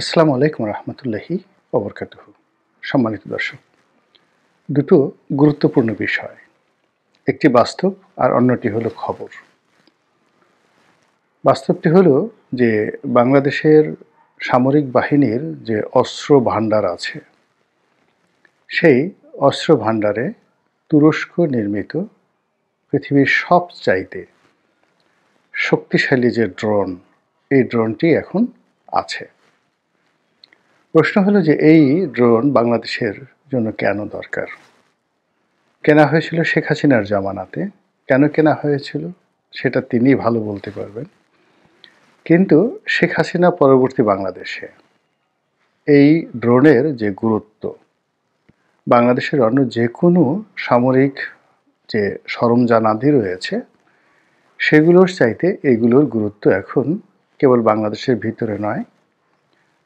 আসসালামু আলাইকুম রহমতুল্লাহি ওবরকাতুহু। সম্মানিত দর্শক, দুটো গুরুত্বপূর্ণ বিষয়, একটি বাস্তব আর অন্যটি হলো খবর। বাস্তবটি হলো যে বাংলাদেশের সামরিক বাহিনীর যে অস্ত্র ভাণ্ডার আছে, সেই অস্ত্র ভাণ্ডারে তুরস্ক নির্মিত পৃথিবীর সবচাইতে শক্তিশালী যে ড্রোন, এই ড্রোনটি এখন আছে। প্রশ্ন হলো যে এই ড্রোন বাংলাদেশের জন্য কেন দরকার? কেনা হয়েছিল শেখ হাসিনার জামানাতে। কেন কেনা হয়েছিল সেটা তিনিই ভালো বলতে পারবেন। কিন্তু শেখ হাসিনা পরবর্তী বাংলাদেশে এই ড্রোনের যে গুরুত্ব, বাংলাদেশের অন্য যে কোনো সামরিক যে সরঞ্জামাদি রয়েছে সেগুলোর চাইতে এগুলোর গুরুত্ব এখন কেবল বাংলাদেশের ভিতরে নয়,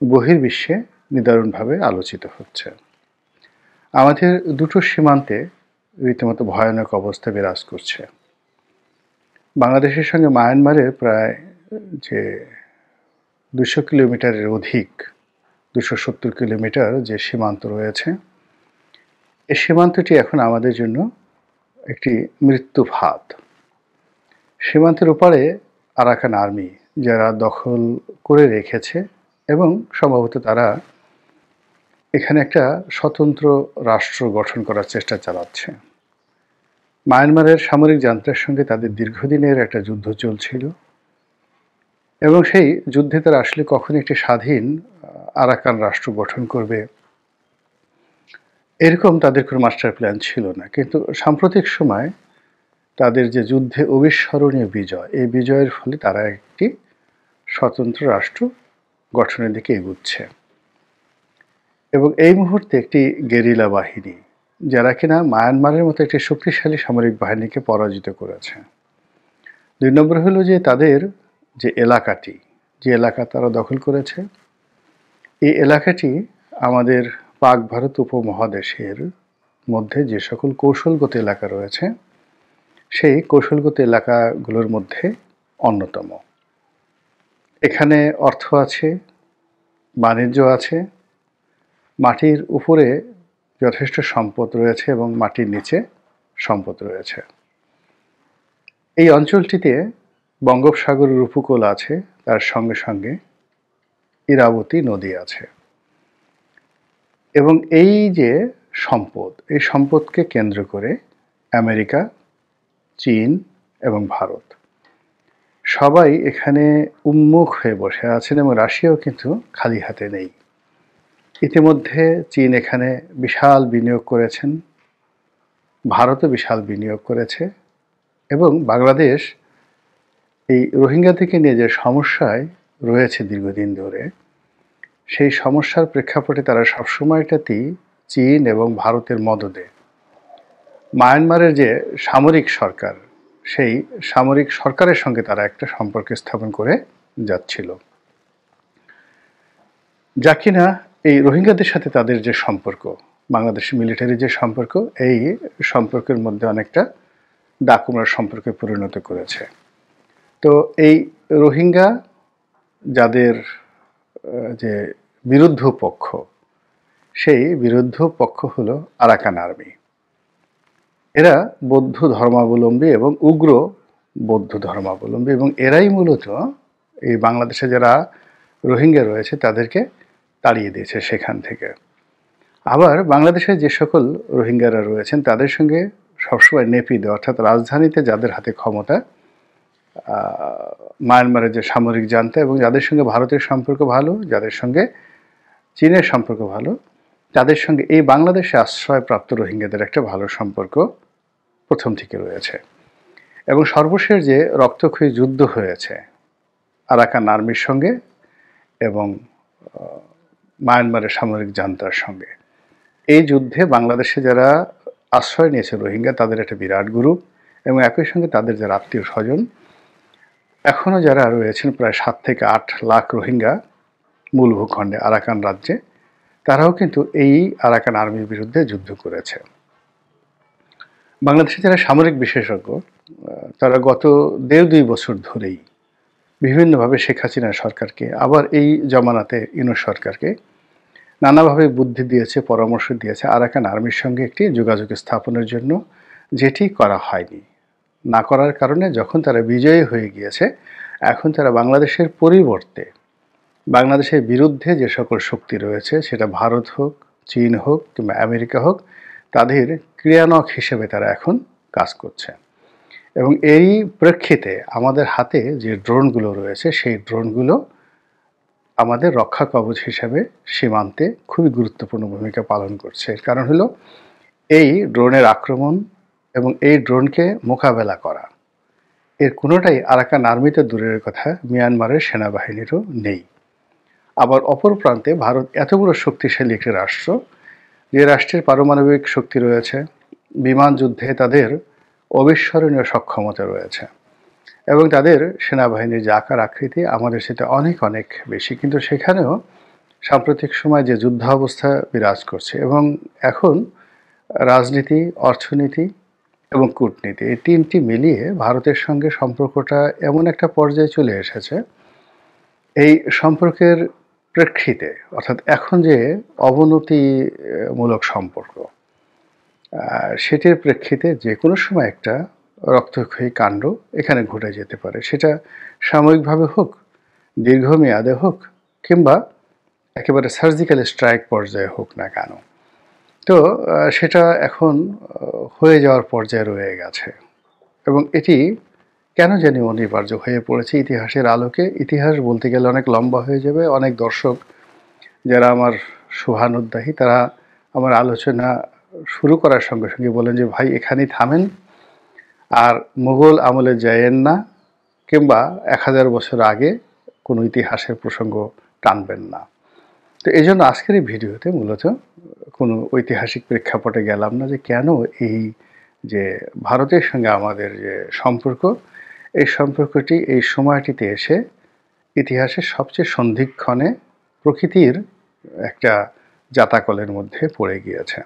বহির্বিশ্বে নিদারুণভাবে আলোচিত হচ্ছে। আমাদের দুটো সীমান্তে রীতিমতো ভয়ানক অবস্থা বিরাজ করছে। বাংলাদেশের সঙ্গে মায়ানমারের প্রায় যে ২০০ কিলোমিটারের অধিক, ২৭০ কিলোমিটার যে সীমান্ত রয়েছে, এই সীমান্তটি এখন আমাদের জন্য একটি মৃত্যু ফাঁদ। সীমান্তের ওপারে আরাকান আর্মি যারা দখল করে রেখেছে এবং সম্ভবত তারা এখানে একটা স্বতন্ত্র রাষ্ট্র গঠন করার চেষ্টা চালাচ্ছে। মায়ানমারের সামরিক যন্ত্রের সঙ্গে তাদের দীর্ঘদিনের একটা যুদ্ধ চলছিল এবং সেই যুদ্ধে তারা আসলে কখন একটি স্বাধীন আরাকান রাষ্ট্র গঠন করবে এরকম তাদের কোনো মাস্টার প্ল্যান ছিল না। কিন্তু সাম্প্রতিক সময় তাদের যে যুদ্ধে অবিস্মরণীয় বিজয়, এই বিজয়ের ফলে তারা একটি স্বতন্ত্র রাষ্ট্র গঠনের দিকে এগুচ্ছে এবং এই মুহূর্তে একটি গেরিলা বাহিনী যারা কিনা মায়ানমারের মতো একটি শক্তিশালী সামরিক বাহিনীকে পরাজিত করেছে। ২ নম্বর হলো যে তাদের যে এলাকাটি, যে এলাকা তারা দখল করেছে, এই এলাকাটি আমাদের পাক ভারত উপমহাদেশের মধ্যে যে সকল কৌশলগত এলাকা রয়েছে, সেই কৌশলগত এলাকাগুলোর মধ্যে অন্যতম। এখানে অর্থ আছে, বাণিজ্য আছে, মাটির উপরে যথেষ্ট সম্পদ রয়েছে এবং মাটির নিচে সম্পদ রয়েছে। এই অঞ্চলটিতে বঙ্গোপসাগরের উপকূল আছে, তার সঙ্গে সঙ্গে ইরাবতী নদী আছে এবং এই যে সম্পদ, এই সম্পদকে কেন্দ্র করে আমেরিকা, চীন এবং ভারত সবাই এখানে উন্মুখ হয়ে বসে আছেন এবং রাশিয়াও কিন্তু খালি হাতে নেই। ইতিমধ্যে চীন এখানে বিশাল বিনিয়োগ করেছেন, ভারতও বিশাল বিনিয়োগ করেছে এবং বাংলাদেশ এই রোহিঙ্গাদেরকে নিয়ে যে সমস্যায় রয়েছে দীর্ঘদিন ধরে, সেই সমস্যার প্রেক্ষাপটে তারা সবসময়টাতেই চীন এবং ভারতের মদদে মায়ানমারের যে সামরিক সরকার, সেই সামরিক সরকারের সঙ্গে তারা একটা সম্পর্ক স্থাপন করে যাচ্ছিল, যা কিনা এই রোহিঙ্গাদের সাথে তাদের যে সম্পর্ক, বাংলাদেশ মিলিটারি যে সম্পর্ক, এই সম্পর্কের মধ্যে অনেকটা ডাকুমরার সম্পর্কে পরিণত করেছে। তো এই রোহিঙ্গা যাদের যে বিরুদ্ধ পক্ষ, সেই বিরুদ্ধ পক্ষ হলো আরাকান আর্মি। এরা বৌদ্ধ ধর্মাবলম্বী এবং উগ্র বৌদ্ধ ধর্মাবলম্বী এবং এরাই মূলত এই বাংলাদেশে যারা রোহিঙ্গা রয়েছে তাদেরকে তাড়িয়ে দিয়েছে সেখান থেকে। আবার বাংলাদেশে যে সকল রোহিঙ্গারা রয়েছেন তাদের সঙ্গে সবসময় নেপিদে, অর্থাৎ রাজধানীতে যাদের হাতে ক্ষমতা, মায়ানমারের যে সামরিক জান্তা এবং যাদের সঙ্গে ভারতের সম্পর্ক ভালো, যাদের সঙ্গে চীনের সম্পর্ক ভালো, তাদের সঙ্গে এই বাংলাদেশে আশ্রয়প্রাপ্ত রোহিঙ্গাদের একটা ভালো সম্পর্ক প্রথম থেকে রয়েছে। এবং সর্বশেষ যে রক্তক্ষয়ী যুদ্ধ হয়েছে আরাকান আর্মির সঙ্গে এবং মায়ানমারের সামরিক জান্তার সঙ্গে, এই যুদ্ধে বাংলাদেশে যারা আশ্রয় নিয়েছে রোহিঙ্গা, তাদের একটা বিরাট গ্রুপ এবং একই সঙ্গে তাদের যারা আত্মীয় স্বজন এখনও যারা রয়েছেন, প্রায় ৭ থেকে ৮ লাখ রোহিঙ্গা মূল ভূখণ্ডে আরাকান রাজ্যে, তারাও কিন্তু এই আরাকান আর্মির বিরুদ্ধে যুদ্ধ করেছে। বাংলাদেশে যারা সামরিক বিশেষজ্ঞ, তারা গত ১.৫-২ বছর ধরেই বিভিন্নভাবে শেখ হাসিনা সরকারকে, আবার এই জমানাতে ইউনূস সরকারকে নানাভাবে বুদ্ধি দিয়েছে, পরামর্শ দিয়েছে আরাকান আর্মির সঙ্গে একটি যোগাযোগ স্থাপনের জন্য, যেটি করা হয়নি। না করার কারণে যখন তারা বিজয়ী হয়ে গিয়েছে, এখন তারা বাংলাদেশের পরিবর্তে বাংলাদেশের বিরুদ্ধে যে সকল শক্তি রয়েছে, সেটা ভারত হোক, চীন হোক কিংবা আমেরিকা হোক, তাদের ক্রিয়ানক হিসেবে তারা এখন কাজ করছে। এবং এই প্রেক্ষিতে আমাদের হাতে যে ড্রোনগুলো রয়েছে, সেই ড্রোনগুলো আমাদের রক্ষা কবচ হিসেবে সীমান্তে খুবই গুরুত্বপূর্ণ ভূমিকা পালন করছে। এর কারণ হলো এই ড্রোনের আক্রমণ এবং এই ড্রোনকে মোকাবেলা করা, এর কোনোটাই আরাকান আর্মিতে দূরের কথা, মিয়ানমারের সেনাবাহিনীরও নেই। আবার অপর প্রান্তে ভারত এত বড় শক্তিশালী একটি রাষ্ট্র, যে রাষ্ট্রের পারমাণবিক শক্তি রয়েছে, বিমান যুদ্ধে তাদের অবিস্মরণীয় সক্ষমতা রয়েছে, এবং তাদের সেনাবাহিনীর যে আকার আকৃতি আমাদের সাথে অনেক অনেক বেশি, কিন্তু সেখানেও সাম্প্রতিক সময় যে যুদ্ধাবস্থা বিরাজ করছে, এবং এখন রাজনীতি, অর্থনীতি এবং কূটনীতি, এই তিনটি মিলিয়ে ভারতের সঙ্গে সম্পর্কটা এমন একটা পর্যায়ে চলে এসেছে, এই সম্পর্কের প্রেক্ষিতে, অর্থাৎ এখন যে অবনতিমূলক সম্পর্ক, সেটির প্রেক্ষিতে যে কোনো সময় একটা রক্তক্ষয়ী কাণ্ড এখানে ঘটে যেতে পারে, সেটা সাময়িকভাবে হোক, দীর্ঘমেয়াদে হোক, কিংবা একেবারে সার্জিক্যাল স্ট্রাইক পর্যায়ে হোক না কেন। তো সেটা এখন হয়ে যাওয়ার পর্যায়ে রয়ে গেছে, এবং এটি কেন জানি অনিবার্য হয়ে পড়েছে ইতিহাসের আলোকে। ইতিহাস বলতে গেলে অনেক লম্বা হয়ে যাবে। অনেক দর্শক যারা আমার শুভানুদ্দাহী, তারা আমার আলোচনা শুরু করার সঙ্গে সঙ্গে বলেন যে ভাই এখানেই থামেন, আর মুঘল আমলে যায়েন না, কিংবা 1000 বছর আগে কোনো ইতিহাসের প্রসঙ্গ টানবেন না। তো এই জন্য আজকের এই ভিডিওতে মূলত কোনো ঐতিহাসিক প্রেক্ষাপটে গেলাম না, যে কেন এই যে ভারতের সঙ্গে আমাদের যে সম্পর্ক, এই সম্পর্কটি এই সময়টিতে এসে ইতিহাসের সবচেয়ে সন্ধিক্ষণে প্রকৃতির একটা জাতাকলের মধ্যে পড়ে গিয়েছে।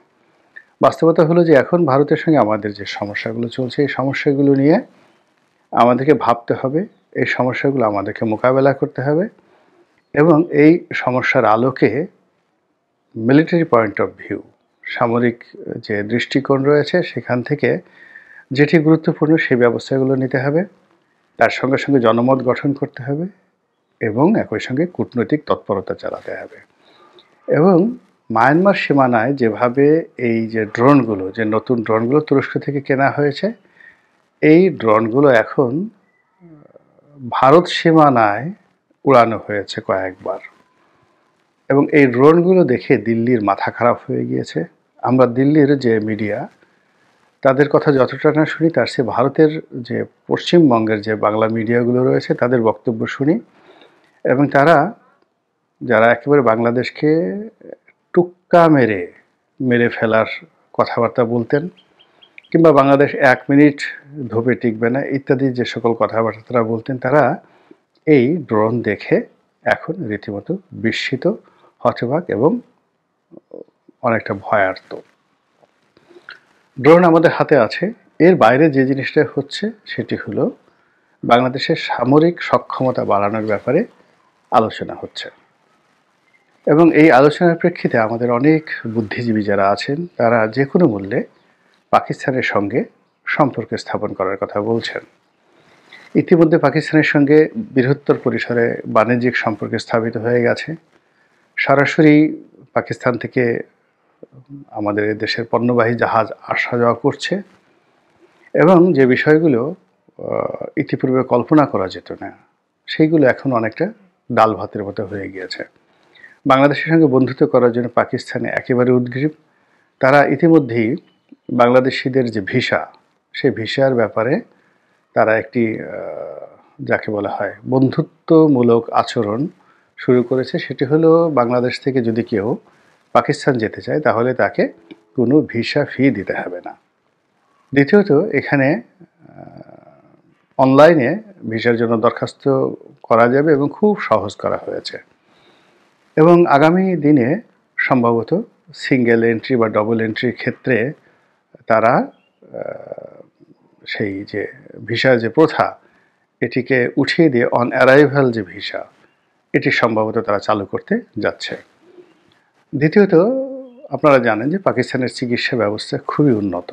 বাস্তবতা হলো যে এখন ভারতের সঙ্গে আমাদের যে সমস্যাগুলো চলছে, এই সমস্যাগুলো নিয়ে আমাদেরকে ভাবতে হবে, এই সমস্যাগুলো আমাদেরকে মোকাবেলা করতে হবে, এবং এই সমস্যার আলোকে মিলিটারি পয়েন্ট অফ ভিউ, সামরিক যে দৃষ্টিকোণ রয়েছে, সেখান থেকে যেটি গুরুত্বপূর্ণ সেই ব্যবস্থাগুলো নিতে হবে, তার সঙ্গে সঙ্গে জনমত গঠন করতে হবে, এবং একই সঙ্গে কূটনৈতিক তৎপরতা চালাতে হবে। এবং মায়ানমার সীমানায় যেভাবে এই যে ড্রোনগুলো, যে নতুন ড্রোনগুলো তুরস্ক থেকে কেনা হয়েছে, এই ড্রোনগুলো এখন ভারত সীমানায় উড়ানো হয়েছে কয়েকবার, এবং এই ড্রোনগুলো দেখে দিল্লির মাথা খারাপ হয়ে গিয়েছে। আমরা দিল্লির যে মিডিয়া, তাদের কথা যতটা না শুনি, তার চেয়ে ভারতের যে পশ্চিমবঙ্গের যে বাংলা মিডিয়াগুলো রয়েছে, তাদের বক্তব্য শুনি, এবং তারা যারা একেবারে বাংলাদেশকে টুক্কা মেরে ফেলার কথাবার্তা বলতেন, কিংবা বাংলাদেশ 1 মিনিট ধোপে টিকবে না ইত্যাদি যে সকল কথাবার্তা তারা বলতেন, তারা এই ড্রোন দেখে এখন রীতিমতো বিস্মিত, হতবাক এবং অনেকটা ভয়ার্ত। ড্রোন আমাদের হাতে আছে, এর বাইরে যে জিনিসটা হচ্ছে সেটি হলো বাংলাদেশের সামরিক সক্ষমতা বাড়ানোর ব্যাপারে আলোচনা হচ্ছে, এবং এই আলোচনার প্রেক্ষিতে আমাদের অনেক বুদ্ধিজীবী যারা আছেন, তারা যে কোনো মূল্যে পাকিস্তানের সঙ্গে সম্পর্ক স্থাপন করার কথা বলছেন। ইতিমধ্যে পাকিস্তানের সঙ্গে বৃহত্তর পরিসরে বাণিজ্যিক সম্পর্ক স্থাপিত হয়ে গেছে। সরাসরি পাকিস্তান থেকে আমাদের দেশের পণ্যবাহী জাহাজ আসা যাওয়া করছে, এবং যে বিষয়গুলো ইতিপূর্বে কল্পনা করা যেত না, সেইগুলো এখন অনেকটা ডাল ভাতের মতো হয়ে গিয়েছে। বাংলাদেশের সঙ্গে বন্ধুত্ব করার জন্য পাকিস্তানে একেবারে উদগ্রীব। তারা ইতিমধ্যেই বাংলাদেশিদের যে ভিসা, সেই ভিসার ব্যাপারে তারা একটি যাকে বলা হয় বন্ধুত্বমূলক আচরণ শুরু করেছে। সেটি হলো বাংলাদেশ থেকে যদি কেউ পাকিস্তান যেতে চায়, তাহলে তাকে কোনো ভিসা ফি দিতে হবে না। দ্বিতীয়ত, এখানে অনলাইনে ভিসার জন্য দরখাস্ত করা যাবে, এবং খুব সহজ করা হয়েছে, এবং আগামী দিনে সম্ভবত সিঙ্গেল এন্ট্রি বা ডবল এন্ট্রির ক্ষেত্রে তারা সেই যে ভিসার যে প্রথা, এটিকে উঠিয়ে দিয়ে অন অ্যারাইভাল যে ভিসা, এটি সম্ভবত তারা চালু করতে যাচ্ছে। দ্বিতীয়ত, আপনারা জানেন যে পাকিস্তানের চিকিৎসা ব্যবস্থা খুবই উন্নত।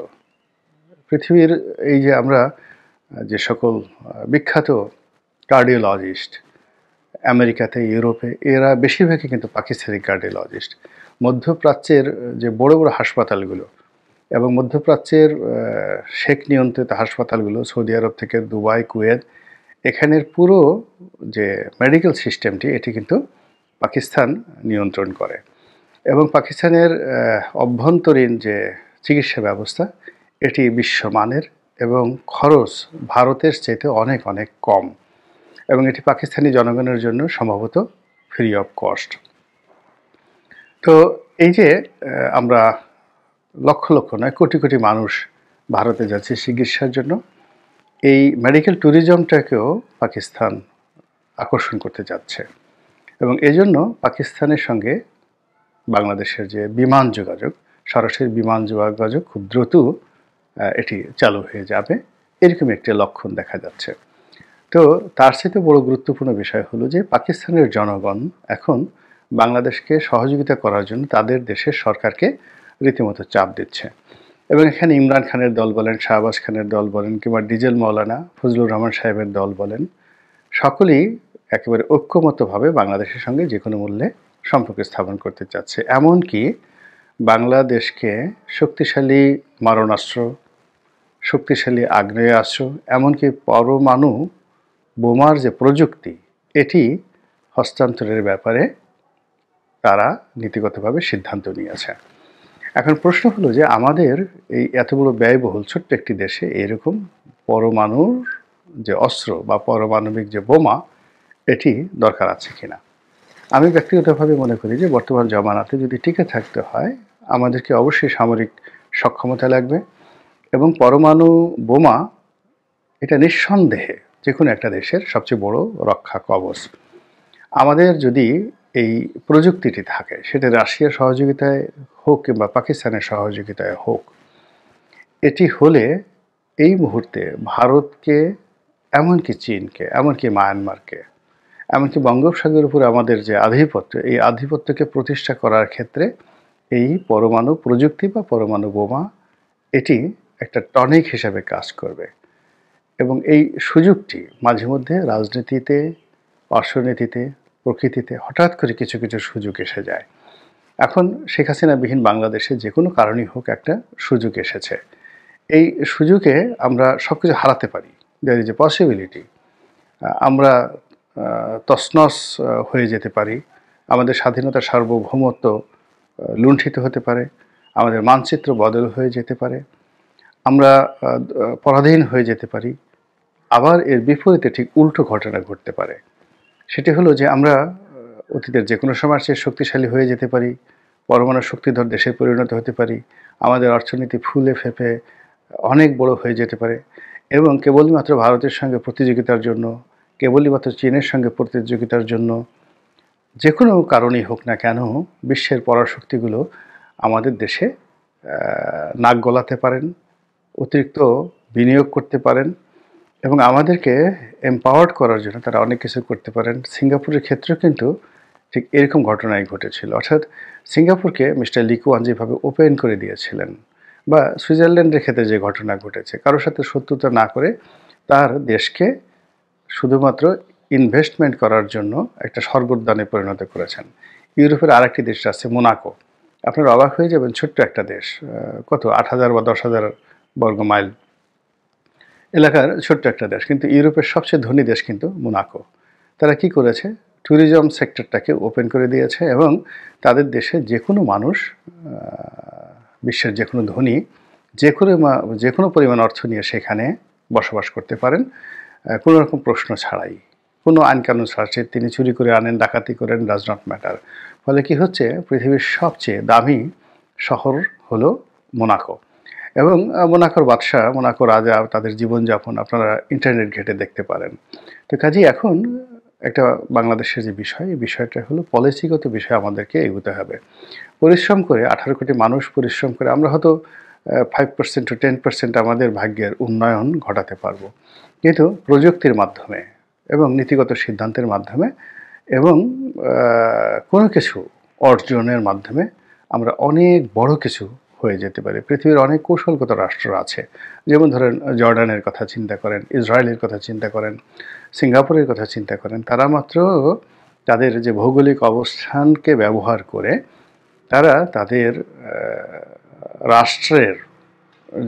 পৃথিবীর এই যে আমরা যে সকল বিখ্যাত কার্ডিওলজিস্ট আমেরিকাতে, ইউরোপে, এরা বেশিরভাগই কিন্তু পাকিস্তানি কার্ডিওলজিস্ট। মধ্যপ্রাচ্যের যে বড় বড় হাসপাতালগুলো এবং মধ্যপ্রাচ্যের শেখ নিয়ন্ত্রিত হাসপাতালগুলো, সৌদি আরব থেকে দুবাই, কুয়েত, এখানের পুরো যে মেডিকেল সিস্টেমটি এটি কিন্তু পাকিস্তান নিয়ন্ত্রণ করে। এবং পাকিস্তানের অভ্যন্তরীণ যে চিকিৎসা ব্যবস্থা এটি বিশ্বমানের এবং খরচ ভারতের চাইতে অনেক অনেক কম, এবং এটি পাকিস্তানি জনগণের জন্য সম্ভবত ফ্রি অফ কস্ট। তো এই যে আমরা লক্ষ লক্ষ নয়, কোটি কোটি মানুষ ভারতে যাচ্ছে চিকিৎসার জন্য, এই মেডিকেল ট্যুরিজমটাকেও পাকিস্তান আকর্ষণ করতে যাচ্ছে। এবং এজন্য পাকিস্তানের সঙ্গে বাংলাদেশের যে বিমান যোগাযোগ, সরাসরি বিমান যোগাযোগ খুব দ্রুত এটি চালু হয়ে যাবে, এরকম একটি লক্ষণ দেখা যাচ্ছে। তো তার সাথে বড় গুরুত্বপূর্ণ বিষয় হলো যে পাকিস্তানের জনগণ এখন বাংলাদেশকে সহযোগিতা করার জন্য তাদের দেশের সরকারকে রীতিমতো চাপ দিচ্ছে। এবং এখানে ইমরান খানের দল বলেন, শাহবাজ খানের দল বলেন, কিংবা ডিজেল মৌলানা ফজলুর রহমান সাহেবের দল বলেন, সকলেই একেবারে ঐক্যমত্যভাবে বাংলাদেশের সঙ্গে যে কোনো মূল্যে সম্পর্ক স্থাপন করতে চাচ্ছে। এমনকি বাংলাদেশকে শক্তিশালী মারণাস্ত্র, শক্তিশালী আগ্নেয়াস্ত্র, এমনকি পরমাণু বোমার যে প্রযুক্তি এটি হস্তান্তরের ব্যাপারে তারা নীতিগতভাবে সিদ্ধান্ত নিয়েছে। এখন প্রশ্ন হলো যে আমাদের এই এত বড় ব্যয়বহুল ছোট্ট একটি দেশে এরকম পরমাণুর যে অস্ত্র বা পারমাণবিক যে বোমা এটি দরকার আছে কিনা। আমি ব্যক্তিগতভাবে মনে করি যে বর্তমান জমানাতে যদি টিকে থাকতে হয় আমাদেরকে অবশ্যই সামরিক সক্ষমতা লাগবে, এবং পরমাণু বোমা এটা নিঃসন্দেহে যে কোনো একটা দেশের সবচেয়ে বড় রক্ষা কবচ। আমাদের যদি এই প্রযুক্তিটি থাকে, সেটা রাশিয়ার সহযোগিতায় হোক কিংবা পাকিস্তানের সহযোগিতায় হোক, এটি হলে এই মুহূর্তে ভারতকে, এমনকি চীনকে, এমনকি মায়ানমারকে, এমনকি বঙ্গোপসাগরের উপরে আমাদের যে আধিপত্য, এই আধিপত্যকে প্রতিষ্ঠা করার ক্ষেত্রে এই পরমাণু প্রযুক্তি বা পরমাণু বোমা এটি একটা টনিক হিসাবে কাজ করবে। এবং এই সুযোগটি মাঝে মধ্যে রাজনীতিতে, অর্থনীতিতে, প্রকৃতিতে হঠাৎ করে কিছু কিছু সুযোগ এসে যায়। এখন শেখ হাসিনাবিহীন বাংলাদেশে যে কোনো কারণেই হোক একটা সুযোগ এসেছে। এই সুযোগে আমরা সব কিছু হারাতে পারি, দেয়ার ইজ এ পসিবিলিটি। আমরা তছনছ হয়ে যেতে পারি, আমাদের স্বাধীনতা সার্বভৌমত্ব লুণ্ঠিত হতে পারে, আমাদের মানচিত্র বদল হয়ে যেতে পারে, আমরা পরাধীন হয়ে যেতে পারি। আবার এর বিপরীতে ঠিক উল্টো ঘটনা ঘটতে পারে। সেটি হলো যে আমরা অতীতের যে কোনো সময় চেয়ে শক্তিশালী হয়ে যেতে পারি, পরমাণু শক্তিধর দেশে পরিণত হতে পারি, আমাদের অর্থনীতি ফুলে ফেঁপে অনেক বড় হয়ে যেতে পারে, এবং কেবলই মাত্র ভারতের সঙ্গে প্রতিযোগিতার জন্য, কেবলই মাত্র চীনের সঙ্গে প্রতিযোগিতার জন্য, যে কোনো কারণেই হোক না কেন বিশ্বের পরাশক্তিগুলো আমাদের দেশে নাক গলাতে পারেন, অতিরিক্ত বিনিয়োগ করতে পারেন, এবং আমাদেরকে এম্পাওয়ার্ড করার জন্য তারা অনেক কিছু করতে পারেন। সিঙ্গাপুরের ক্ষেত্রেও কিন্তু ঠিক এরকম ঘটনাই ঘটেছিল। অর্থাৎ সিঙ্গাপুরকে মিস্টার লি কুয়ান যেভাবে ওপেন করে দিয়েছিলেন, বা সুইজারল্যান্ডের ক্ষেত্রে যে ঘটনা ঘটেছে, কারোর সাথে শত্রুতা না করে তার দেশকে শুধুমাত্র ইনভেস্টমেন্ট করার জন্য একটা স্বর্গোদ্যানে পরিণত করেছেন। ইউরোপের আরেকটি দেশ আছে মোনাকো। আপনারা অবাক হয়ে যাবেন, ছোট্ট একটা দেশ, কত 8,000 বা 10,000 বর্গ মাইল এলাকার ছোট্ট একটা দেশ, কিন্তু ইউরোপের সবচেয়ে ধনী দেশ কিন্তু মোনাকো। তারা কি করেছে, ট্যুরিজম সেক্টরটাকে ওপেন করে দিয়েছে, এবং তাদের দেশে যে কোনো মানুষ, বিশ্বের যে কোনো ধনী, যে কোনো পরিমাণ অর্থ নিয়ে সেখানে বসবাস করতে পারেন কোনো রকম প্রশ্ন ছাড়াই, কোনো আইনকানুন ছাড়া। তিনি চুরি করে আনেন, ডাকাতি করেন, ডাজ নট ম্যাটার। ফলে কি হচ্ছে, পৃথিবীর সবচেয়ে দামি শহর হলো মোনাকো, এবং মোনাকোর বাদশাহ, মোনাকো রাজা, তাদের জীবনযাপন আপনারা ইন্টারনেট ঘেঁটে দেখতে পারেন। তো কাজেই এখন একটা বাংলাদেশের যে বিষয়, এই বিষয়টা হলো পলিসিগত বিষয়, আমাদেরকে এগোতে হবে। পরিশ্রম করে 18 কোটি মানুষ পরিশ্রম করে, আমরা হয়তো 5% to 10% আমাদের ভাগ্যের উন্নয়ন ঘটাতে পারবো। কিন্তু প্রযুক্তির মাধ্যমে এবং নীতিগত সিদ্ধান্তের মাধ্যমে এবং কোনো কিছু অর্জনের মাধ্যমে আমরা অনেক বড় কিছু হয়ে যেতে পারি। পৃথিবীর অনেক কৌশলগত রাষ্ট্র আছে, যেমন ধরেন জর্ডানের কথা চিন্তা করেন, ইসরায়েলের কথা চিন্তা করেন, সিঙ্গাপুরের কথা চিন্তা করেন। তারা মাত্র তাদের যে ভৌগোলিক অবস্থানকে ব্যবহার করে তারা তাদের রাষ্ট্রের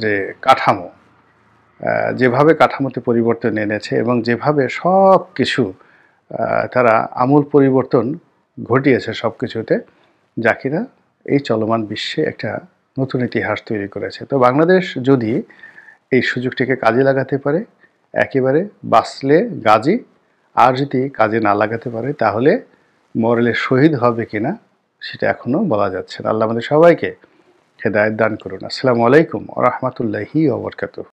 যে কাঠামো, যেভাবে কাঠামোতে পরিবর্তন এনেছে এবং যেভাবে সব কিছু তারা আমূল পরিবর্তন ঘটিয়েছে সব কিছুতে, যা কিনা এই চলমান বিশ্বে একটা নতুন ইতিহাস তৈরি করেছে। তো বাংলাদেশ যদি এই সুযোগটিকে কাজে লাগাতে পারে, একেবারে বাঁচলে গাজী, আর যদি কাজে না লাগাতে পারে তাহলে মরলে শহীদ হবে কিনা সেটা এখনও বলা যাচ্ছে না। আল্লাহ আমাদের সবাইকে হেদায়েত দান করুন। আসসালামু আলাইকুম ওয়া রাহমাতুল্লাহি ওয়া বারাকাতুহু।